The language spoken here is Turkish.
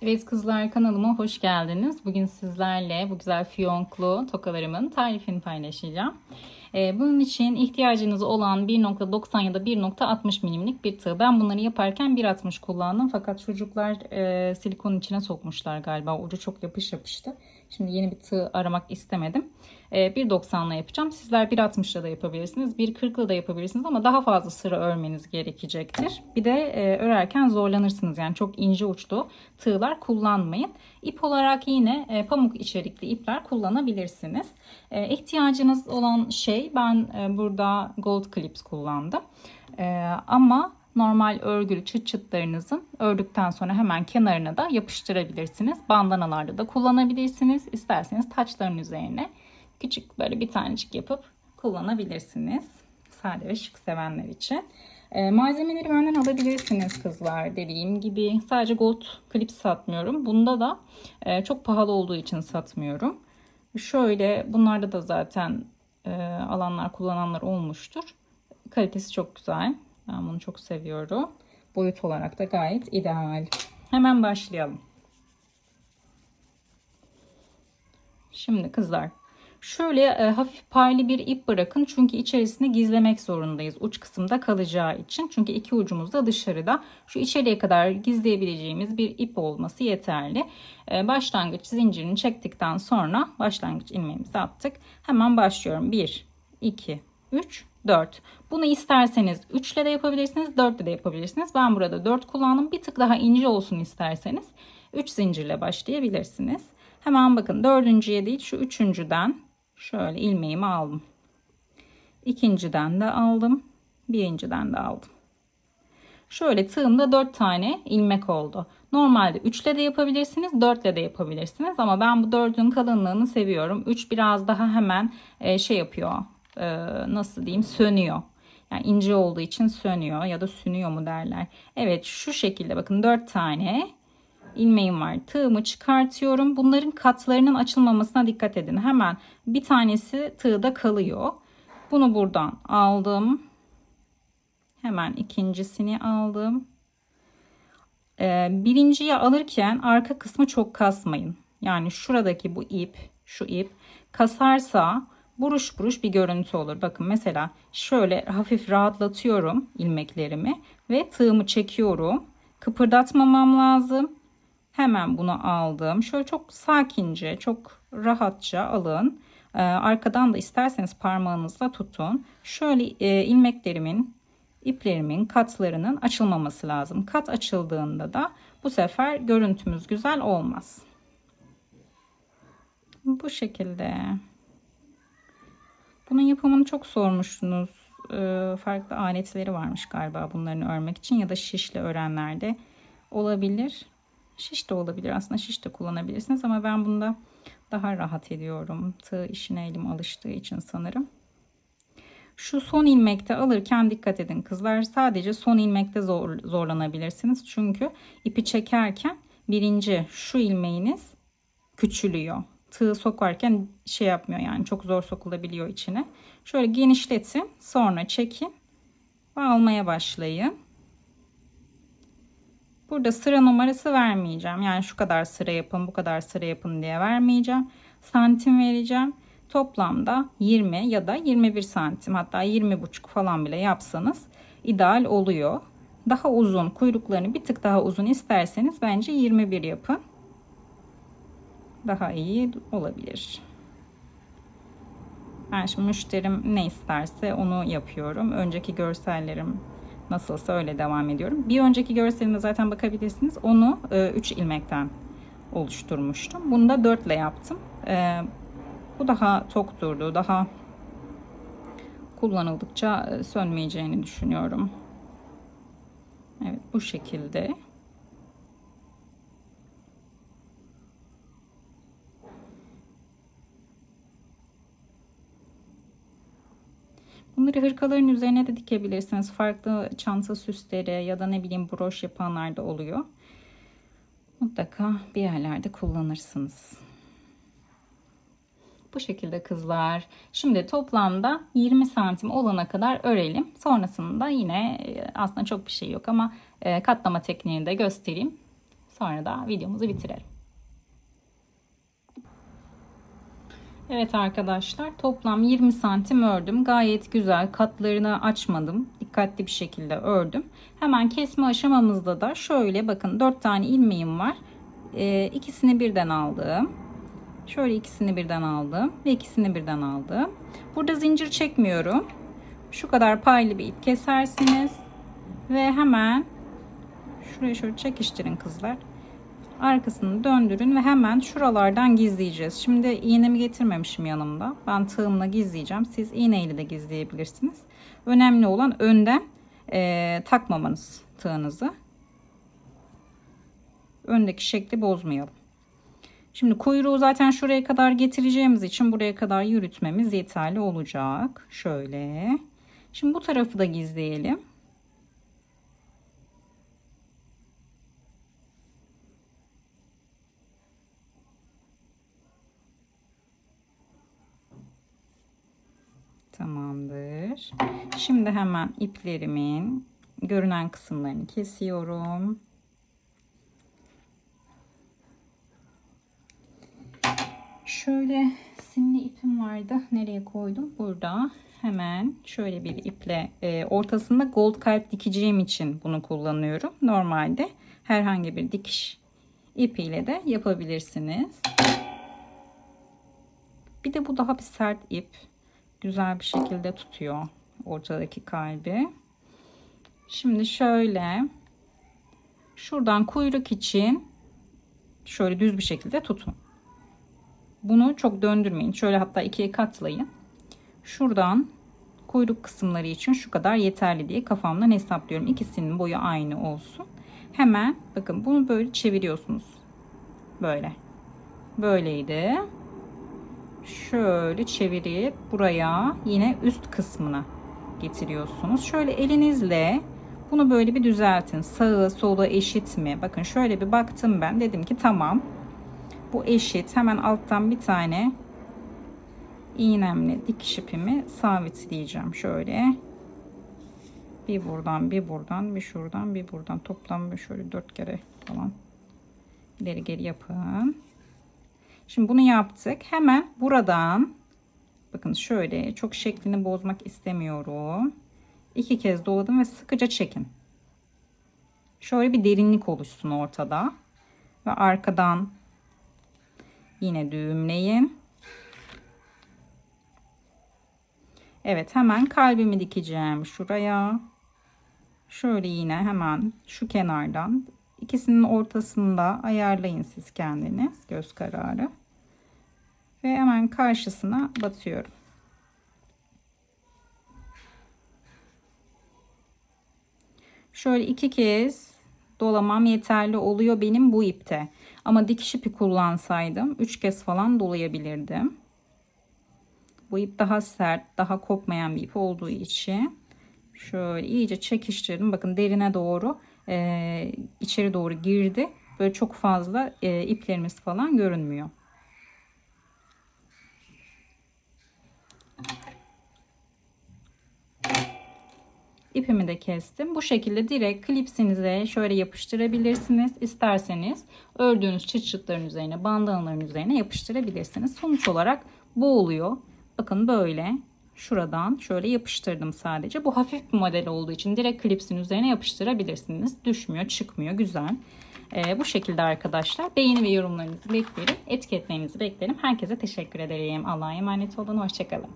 Evet kızlar, kanalıma hoş geldiniz. Bugün sizlerle bu güzel fiyonklu tokalarımın tarifini paylaşacağım. Bunun için ihtiyacınız olan 1.90 ya da 1.60 milimlik bir tığ. Ben bunları yaparken 1.60 kullandım. Fakat çocuklar silikonun içine sokmuşlar galiba. Ucu çok yapış yapıştı. Şimdi yeni bir tığ aramak istemedim. 1.90'la yapacağım. Sizler 1.60'la da yapabilirsiniz. 1.40'la da yapabilirsiniz ama daha fazla sıra örmeniz gerekecektir. Bir de örerken zorlanırsınız. Yani çok ince uçlu tığlar kullanmayın. İp olarak yine pamuk içerikli ipler kullanabilirsiniz. İhtiyacınız olan şey, ben burada gold clips kullandım. Ama normal örgülü çıt çıtlarınızın ördükten sonra hemen kenarına da yapıştırabilirsiniz. Bandanalarda da kullanabilirsiniz. İsterseniz taçların üzerine küçük böyle bir tanecik yapıp kullanabilirsiniz. Sade ve şık sevenler için. Malzemeleri benden alabilirsiniz kızlar. Dediğim gibi sadece gold clip satmıyorum. Bunda da çok pahalı olduğu için satmıyorum. Şöyle, bunlarda da zaten alanlar, kullananlar olmuştur. Kalitesi çok güzel. Ben bunu çok seviyorum. Boyut olarak da gayet ideal. Hemen başlayalım. Şimdi kızlar, şöyle hafif paylı bir ip bırakın. Çünkü içerisine gizlemek zorundayız. Uç kısımda kalacağı için. Çünkü iki ucumuz da dışarıda. Şu içeriye kadar gizleyebileceğimiz bir ip olması yeterli. Başlangıç zincirini çektikten sonra başlangıç ilmeğimizi attık. Hemen başlıyorum. 1, 2, 3, 4. Bunu isterseniz 3 ile de yapabilirsiniz, 4 ile de yapabilirsiniz. Ben burada 4 kullandım. Bir tık daha ince olsun isterseniz 3 zincirle başlayabilirsiniz. Hemen bakın, dördüncüye değil şu üçüncüden şöyle ilmeğimi aldım. İkinciden de aldım. Birinciden de aldım. Şöyle tığımda 4 tane ilmek oldu. Normalde 3 ile de yapabilirsiniz, 4 ile de yapabilirsiniz. Ama ben bu 4'ün kalınlığını seviyorum. 3 biraz daha hemen şey yapıyor. Nasıl diyeyim, sönüyor. Yani ince olduğu için sönüyor ya da sünüyor mu derler. Evet, şu şekilde bakın 4 tane ilmeğim var. Tığımı çıkartıyorum. Bunların katlarının açılmamasına dikkat edin. Hemen bir tanesi tığda kalıyor. Bunu buradan aldım. Hemen ikincisini aldım. Birinciyi alırken arka kısmı çok kasmayın. Yani şuradaki bu ip, şu ip kasarsa buruş buruş bir görüntü olur. Bakın mesela şöyle hafif rahatlatıyorum ilmeklerimi ve tığımı çekiyorum. Kıpırdatmamam lazım. Hemen bunu aldım. Şöyle çok sakince, çok rahatça alın. Arkadan da isterseniz parmağınızla tutun. Şöyle iplerimin katlarının açılmaması lazım. Kat açıldığında da bu sefer görüntümüz güzel olmaz. Bu şekilde. Bunun yapımını çok sormuştunuz. Farklı aletleri varmış galiba bunların örmek için, ya da şişle örenler de olabilir. Şiş de olabilir. Aslında şiş de kullanabilirsiniz ama ben bunda daha rahat ediyorum. Tığ işine elim alıştığı için sanırım. Şu son ilmekte alırken dikkat edin kızlar. Sadece son ilmekte zorlanabilirsiniz. Çünkü ipi çekerken birinci şu ilmeğiniz küçülüyor. Tığ sokarken şey yapmıyor, yani çok zor sokulabiliyor içine. Şöyle genişletin, sonra çekin ve almaya başlayın. Burada sıra numarası vermeyeceğim. Yani şu kadar sıra yapın, bu kadar sıra yapın diye vermeyeceğim. Santim vereceğim. Toplamda 20 ya da 21 santim, hatta 20,5 falan bile yapsanız ideal oluyor. Daha uzun, kuyruklarını bir tık daha uzun isterseniz bence 21 yapın. Daha iyi olabilir. Ben şimdi müşterim ne isterse onu yapıyorum. Önceki görsellerim nasılsa öyle devam ediyorum. Bir önceki görselime zaten bakabilirsiniz. Onu 3 ilmekten oluşturmuştum. Bunu da 4 ile yaptım. Bu daha tok durdu. Daha kullanıldıkça sönmeyeceğini düşünüyorum. Evet, bu şekilde. Bunları hırkaların üzerine de dikebilirsiniz. Farklı çanta süsleri ya da ne bileyim broş yapanlar da oluyor. Mutlaka bir yerlerde kullanırsınız. Bu şekilde kızlar. Şimdi toplamda 20 santim olana kadar örelim. Sonrasında yine aslında çok bir şey yok ama katlama tekniğini de göstereyim. Sonra da videomuzu bitirelim. Evet arkadaşlar, toplam 20 santim ördüm. Gayet güzel, katlarını açmadım. Dikkatli bir şekilde ördüm. Hemen kesme aşamamızda da şöyle bakın, 4 tane ilmeğim var. İkisini birden aldım. Şöyle ikisini birden aldım ve ikisini birden aldım. Burada zincir çekmiyorum. Şu kadar paylı bir ip kesersiniz ve hemen şuraya şöyle çekiştirin kızlar. Arkasını döndürün ve hemen şuralardan gizleyeceğiz. Şimdi iğnemi getirmemişim yanımda. Ben tığımla gizleyeceğim. Siz iğneyle de gizleyebilirsiniz. Önemli olan önden takmamanız tığınızı. Öndeki şekli bozmayalım. Şimdi kuyruğu zaten şuraya kadar getireceğimiz için buraya kadar yürütmemiz yeterli olacak. Şöyle. Şimdi bu tarafı da gizleyelim. Tamamdır. Şimdi hemen iplerimin görünen kısımlarını kesiyorum. Şöyle simli ipim vardı. Nereye koydum? Burada. Hemen şöyle bir iple ortasında gold kalp dikeceğim için bunu kullanıyorum. Normalde herhangi bir dikiş ipiyle de yapabilirsiniz. Bir de bu daha bir sert ip. Güzel bir şekilde tutuyor ortadaki kalbi. Şimdi şöyle şuradan kuyruk için şöyle düz bir şekilde tutun. Bunu çok döndürmeyin. Şöyle hatta ikiye katlayın. Şuradan kuyruk kısımları için şu kadar yeterli diye kafamdan hesaplıyorum. İkisinin boyu aynı olsun. Hemen bakın bunu böyle çeviriyorsunuz. Böyle. Böyleydi. Şöyle çevirip buraya yine üst kısmına getiriyorsunuz. Şöyle elinizle bunu böyle bir düzeltin. Sağı solu eşit mi? Bakın şöyle bir baktım ben. Dedim ki tamam. Bu eşit. Hemen alttan bir tane iğnemle dikiş ipimi sabitleyeceğim. Şöyle. Bir buradan, bir buradan, bir şuradan, bir buradan. Toplam şöyle 4 kere falan ileri geri yapın. Şimdi bunu yaptık. Hemen buradan bakın şöyle çok şeklini bozmak istemiyorum. 2 kez doladım ve sıkıca çekin. Şöyle bir derinlik oluşsun ortada. Ve arkadan yine düğümleyin. Evet, hemen kalbimi dikeceğim şuraya. Şöyle yine hemen şu kenardan ikisinin ortasında ayarlayın siz kendiniz, göz kararı. Ve hemen karşısına batıyorum. Şöyle 2 kez dolamam yeterli oluyor benim bu ipte. Ama dikiş ipi kullansaydım 3 kez falan dolayabilirdim. Bu ip daha sert, daha kopmayan bir ip olduğu için şöyle iyice çekiştirdim. Bakın derine doğru, içeri doğru girdi. Böyle çok fazla iplerimiz falan görünmüyor. İpimi de kestim. Bu şekilde direkt klipsinize şöyle yapıştırabilirsiniz. İsterseniz ördüğünüz çıt çıtların üzerine, bandanaların üzerine yapıştırabilirsiniz. Sonuç olarak bu oluyor. Bakın böyle şuradan şöyle yapıştırdım sadece. Bu hafif bir model olduğu için direkt klipsin üzerine yapıştırabilirsiniz. Düşmüyor, çıkmıyor. Güzel. Bu şekilde arkadaşlar. Beğeni ve yorumlarınızı beklerim. Etiketlerinizi beklerim. Herkese teşekkür ederim. Allah'a emanet olun. Hoşçakalın.